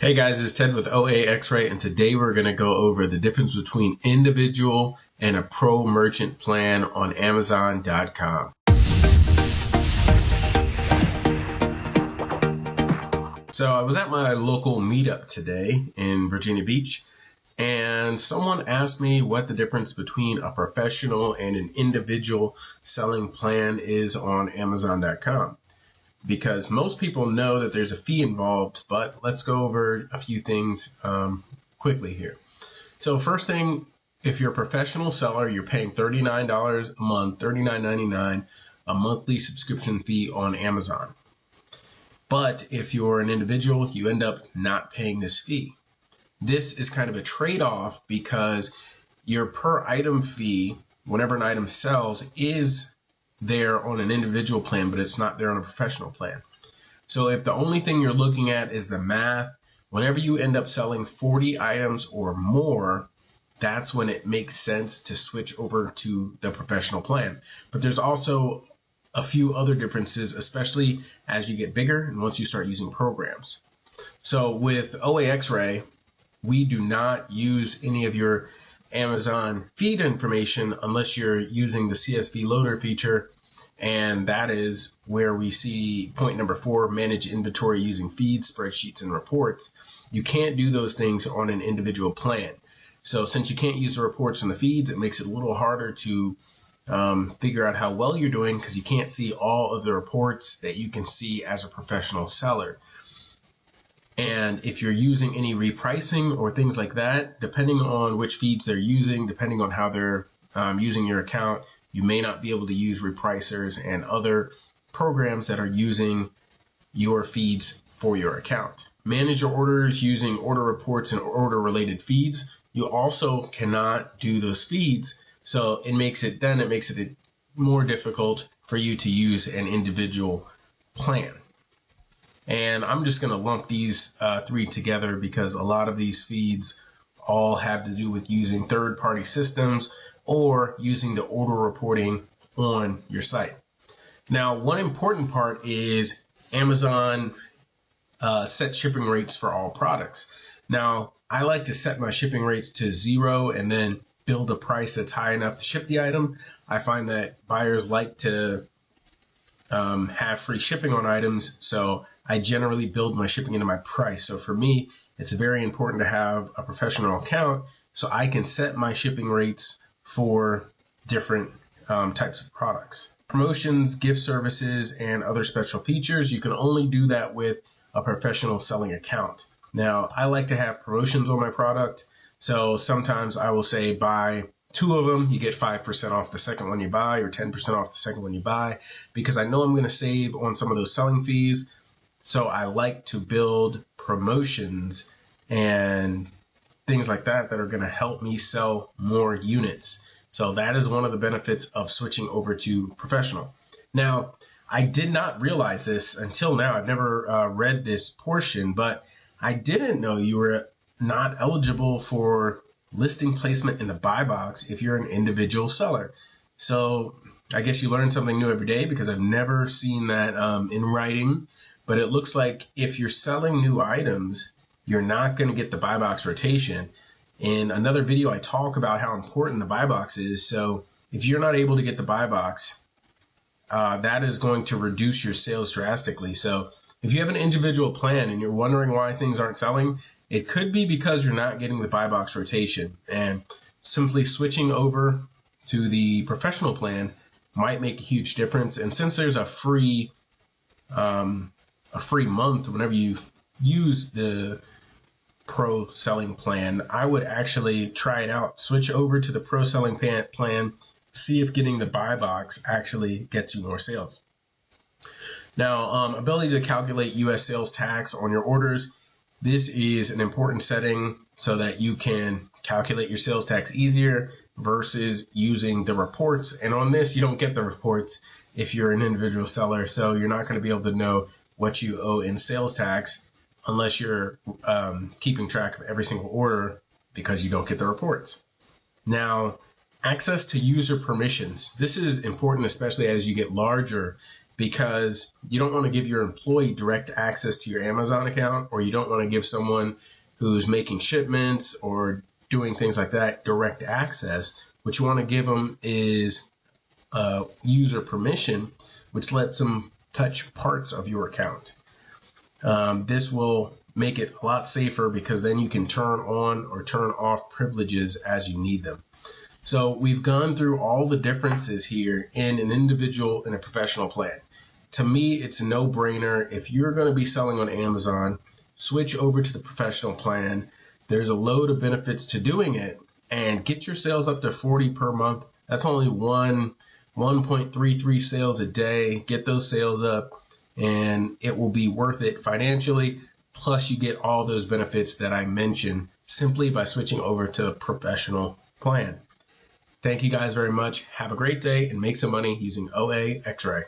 Hey guys, it's Ted with OAXRAY, and today we're going to go over the difference between individual and a pro merchant plan on Amazon.com. So I was at my local meetup today in Virginia Beach, and someone asked me what the difference between a professional and an individual selling plan is on Amazon.com. Because most people know that there's a fee involved, but let's go over a few things quickly here. So first thing, if you're a professional seller, you're paying $39 a month, $39.99, a monthly subscription fee on Amazon. But if you're an individual, you end up not paying this fee. This is kind of a trade-off because your per item fee, whenever an item sells, is there on an individual plan, but it's not there on a professional plan. So if the only thing you're looking at is the math, whenever you end up selling 40 items or more, that's when it makes sense to switch over to the professional plan. But there's also a few other differences, especially as you get bigger and once you start using programs. So with OAXRAY, we do not use any of your Amazon feed information unless you're using the CSV loader feature, and that is where we see point number 4, manage inventory using feeds, spreadsheets, and reports. You can't do those things on an individual plan. So since you can't use the reports and the feeds, it makes it a little harder to figure out how well you're doing because you can't see all of the reports that you can see as a professional seller. And if you're using any repricing or things like that, depending on which feeds they're using, depending on how they're using your account, you may not be able to use repricers and other programs that are using your feeds for your account. Manage your orders using order reports and order related feeds. You also cannot do those feeds, so it makes it more difficult for you to use an individual plan. And I'm just going to lump these three together because a lot of these feeds all have to do with using third-party systems or using the order reporting on your site. Now, one important part is Amazon set shipping rates for all products. Now, I like to set my shipping rates to 0 and then build a price that's high enough to ship the item. I find that buyers like to have free shipping on items, so I generally build my shipping into my price. So for me, it's very important to have a professional account so I can set my shipping rates for different types of products. Promotions, gift services, and other special features, you can only do that with a professional selling account. Now, I like to have promotions on my product, so sometimes I will say buy 2 of them, you get 5% off the second one you buy, or 10% off the second one you buy, because I know I'm going to save on some of those selling fees. So I like to build promotions and things like that are going to help me sell more units. So that is one of the benefits of switching over to professional. Now, I did not realize this until now. I've never read this portion, but I didn't know you were not eligible for listing placement in the buy box if you're an individual seller. So I guess you learn something new every day because I've never seen that in writing. But it looks like if you're selling new items, you're not going to get the buy box rotation. In another video, I talk about how important the buy box is. So if you're not able to get the buy box, that is going to reduce your sales drastically. So if you have an individual plan and you're wondering why things aren't selling, it could be because you're not getting the buy box rotation. And simply switching over to the professional plan might make a huge difference. And since there's a free month whenever you use the pro selling plan, I would actually try it out. Switch over to the pro selling plan, see if getting the buy box actually gets you more sales. Now, ability to calculate U.S. sales tax on your orders. This is an important setting so that you can calculate your sales tax easier versus using the reports. And on this, you don't get the reports if you're an individual seller, so you're not going to be able to know what you owe in sales tax unless you're keeping track of every single order because you don't get the reports. Now, access to user permissions. This is important, especially as you get larger, because you don't want to give your employee direct access to your Amazon account, or you don't want to give someone who's making shipments or doing things like that direct access. What you want to give them is user permission, which lets them touch parts of your account. This will make it a lot safer because then you can turn on or turn off privileges as you need them. So we've gone through all the differences here in an individual and a professional plan. To me, it's a no-brainer. If you're going to be selling on Amazon, switch over to the professional plan. There's a load of benefits to doing it, and get your sales up to 40 per month. That's only 1.33 sales a day. Get those sales up, and it will be worth it financially. Plus, you get all those benefits that I mentioned simply by switching over to a professional plan. Thank you guys very much. Have a great day and make some money using OAXRAY.